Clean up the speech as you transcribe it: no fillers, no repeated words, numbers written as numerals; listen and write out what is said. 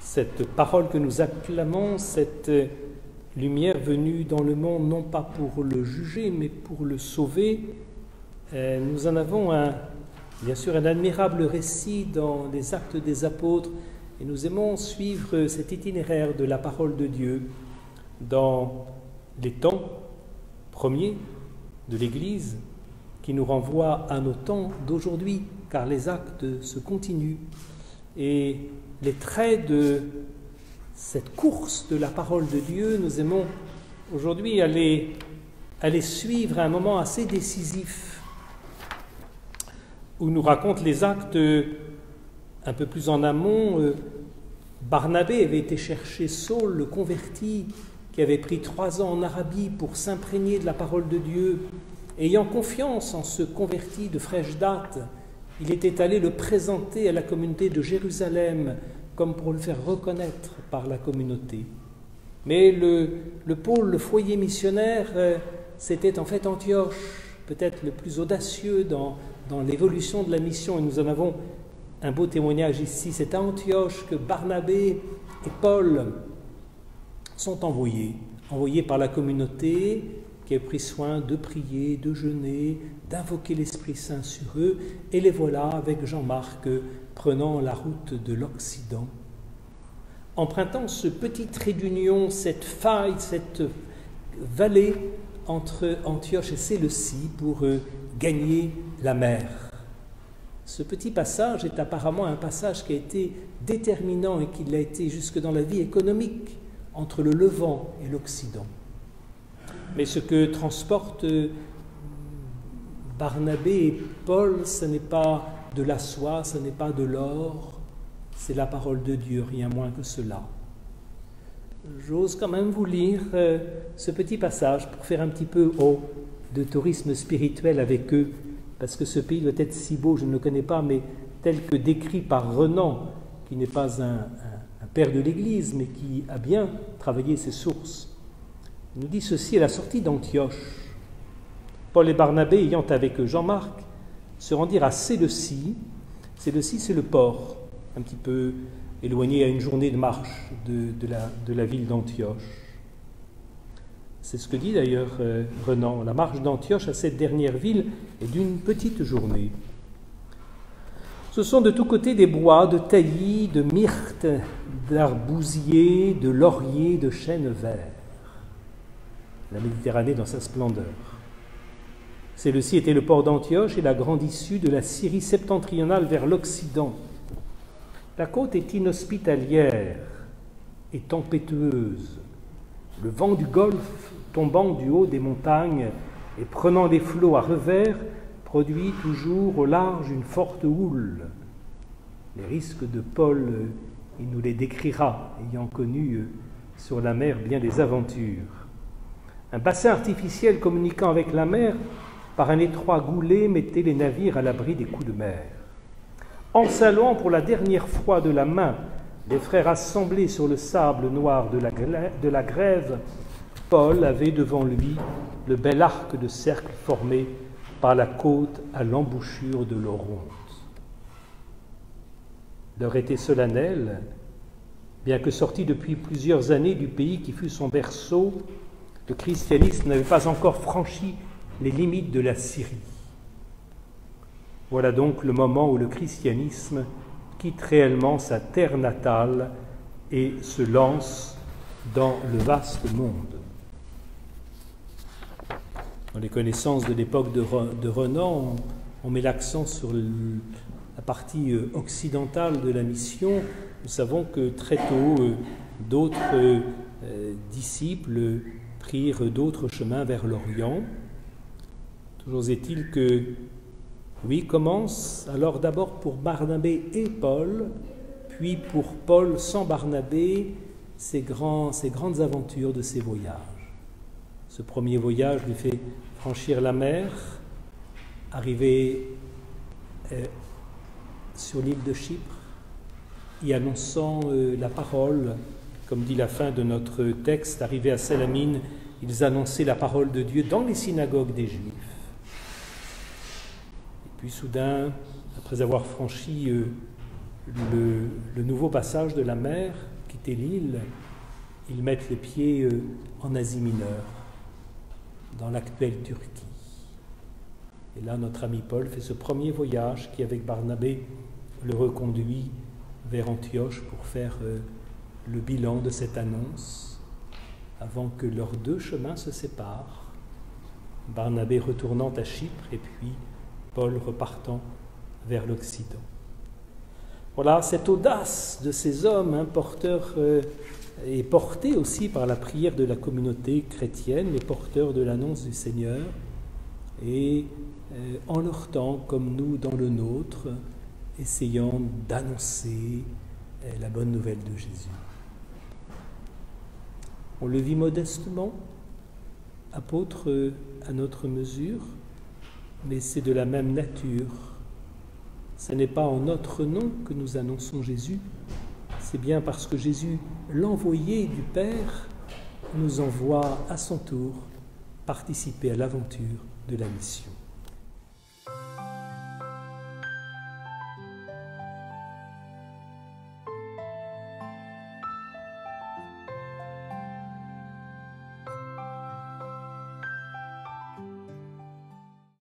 cette parole que nous acclamons, cette lumière venue dans le monde, non pas pour le juger, mais pour le sauver. Nous en avons bien sûr un admirable récit dans les Actes des Apôtres, et nous aimons suivre cet itinéraire de la parole de Dieu dans les temps premiers de l'Église, qui nous renvoie à nos temps d'aujourd'hui, car les actes se continuent. Et les traits de cette course de la parole de Dieu, nous aimons aujourd'hui aller suivre à un moment assez décisif, où nous racontent les actes un peu plus en amont. Barnabé avait été chercher Saul, le converti, qui avait pris 3 ans en Arabie pour s'imprégner de la parole de Dieu. Ayant confiance en ce converti de fraîche date, il était allé le présenter à la communauté de Jérusalem comme pour le faire reconnaître par la communauté. Mais le pôle, le foyer missionnaire, c'était en fait Antioche, peut-être le plus audacieux dans l'évolution de la mission. Et nous en avons un beau témoignage ici. C'est à Antioche que Barnabé et Paul sont envoyés par la communauté qui a pris soin de prier, de jeûner, d'invoquer l'Esprit Saint sur eux, et les voilà avec Jean-Marc prenant la route de l'Occident, empruntant ce petit trait d'union, cette faille, cette vallée entre Antioche et Séleucie pour gagner la mer. Ce petit passage est apparemment un passage qui a été déterminant et qui l'a été jusque dans la vie économique entre le Levant et l'Occident. Mais ce que transportent Barnabé et Paul, ce n'est pas de la soie, ce n'est pas de l'or, c'est la parole de Dieu, rien moins que cela. J'ose quand même vous lire ce petit passage pour faire un petit peu de tourisme spirituel avec eux, parce que ce pays doit être si beau, je ne le connais pas, mais tel que décrit par Renan, qui n'est pas un père de l'Église, mais qui a bien travaillé ses sources. Il nous dit ceci à la sortie d'Antioche. Paul et Barnabé, ayant avec Jean-Marc, se rendirent à Séleucie. Séleucie, c'est le port, un petit peu éloigné à une journée de marche de la ville d'Antioche. C'est ce que dit d'ailleurs Renan. La marche d'Antioche à cette dernière ville est d'une petite journée. Ce sont de tous côtés des bois, de taillis, de myrtes, d'arbousiers, de lauriers, de chênes verts. La Méditerranée dans sa splendeur. Celle-ci était le port d'Antioche et la grande issue de la Syrie septentrionale vers l'Occident. La côte est inhospitalière et tempétueuse. Le vent du Golfe, tombant du haut des montagnes et prenant les flots à revers, produit toujours au large une forte houle. Les risques de Paul, il nous les décrira, ayant connu sur la mer bien des aventures. Un bassin artificiel communiquant avec la mer par un étroit goulet mettait les navires à l'abri des coups de mer. En saluant pour la dernière fois de la main les frères assemblés sur le sable noir de la grève, Paul avait devant lui le bel arc de cercle formé par la côte à l'embouchure de l'Oronte. L'heure était solennelle, bien que sorti depuis plusieurs années du pays qui fut son berceau, le christianisme n'avait pas encore franchi les limites de la Syrie. Voilà donc le moment où le christianisme quitte réellement sa terre natale et se lance dans le vaste monde. Dans les connaissances de l'époque de Renan, on met l'accent sur la partie occidentale de la mission. Nous savons que très tôt, d'autres disciples prirent d'autres chemins vers l'Orient. Toujours est-il que, oui, commence alors d'abord pour Barnabé et Paul, puis pour Paul sans Barnabé, ces grandes aventures de ces voyages. Ce premier voyage lui fait franchir la mer, arriver sur l'île de Chypre, y annonçant la parole, comme dit la fin de notre texte, arrivé à Salamine, ils annonçaient la parole de Dieu dans les synagogues des Juifs. Et puis après avoir franchi le nouveau passage de la mer, quitter l'île, ils mettent le pied en Asie mineure, dans l'actuelle Turquie. Et là, notre ami Paul fait ce premier voyage qui, avec Barnabé, le reconduit vers Antioche pour faire le bilan de cette annonce, avant que leurs deux chemins se séparent, Barnabé retournant à Chypre et puis Paul repartant vers l'Occident. Voilà, cette audace de ces hommes porteurs est portée aussi par la prière de la communauté chrétienne, les porteurs de l'annonce du Seigneur, et en leur temps, comme nous dans le nôtre, essayant d'annoncer la bonne nouvelle de Jésus. On le vit modestement, apôtre à notre mesure, mais c'est de la même nature. Ce n'est pas en notre nom que nous annonçons Jésus, c'est bien parce que Jésus, l'envoyé du Père, nous envoie à son tour participer à l'aventure de la mission.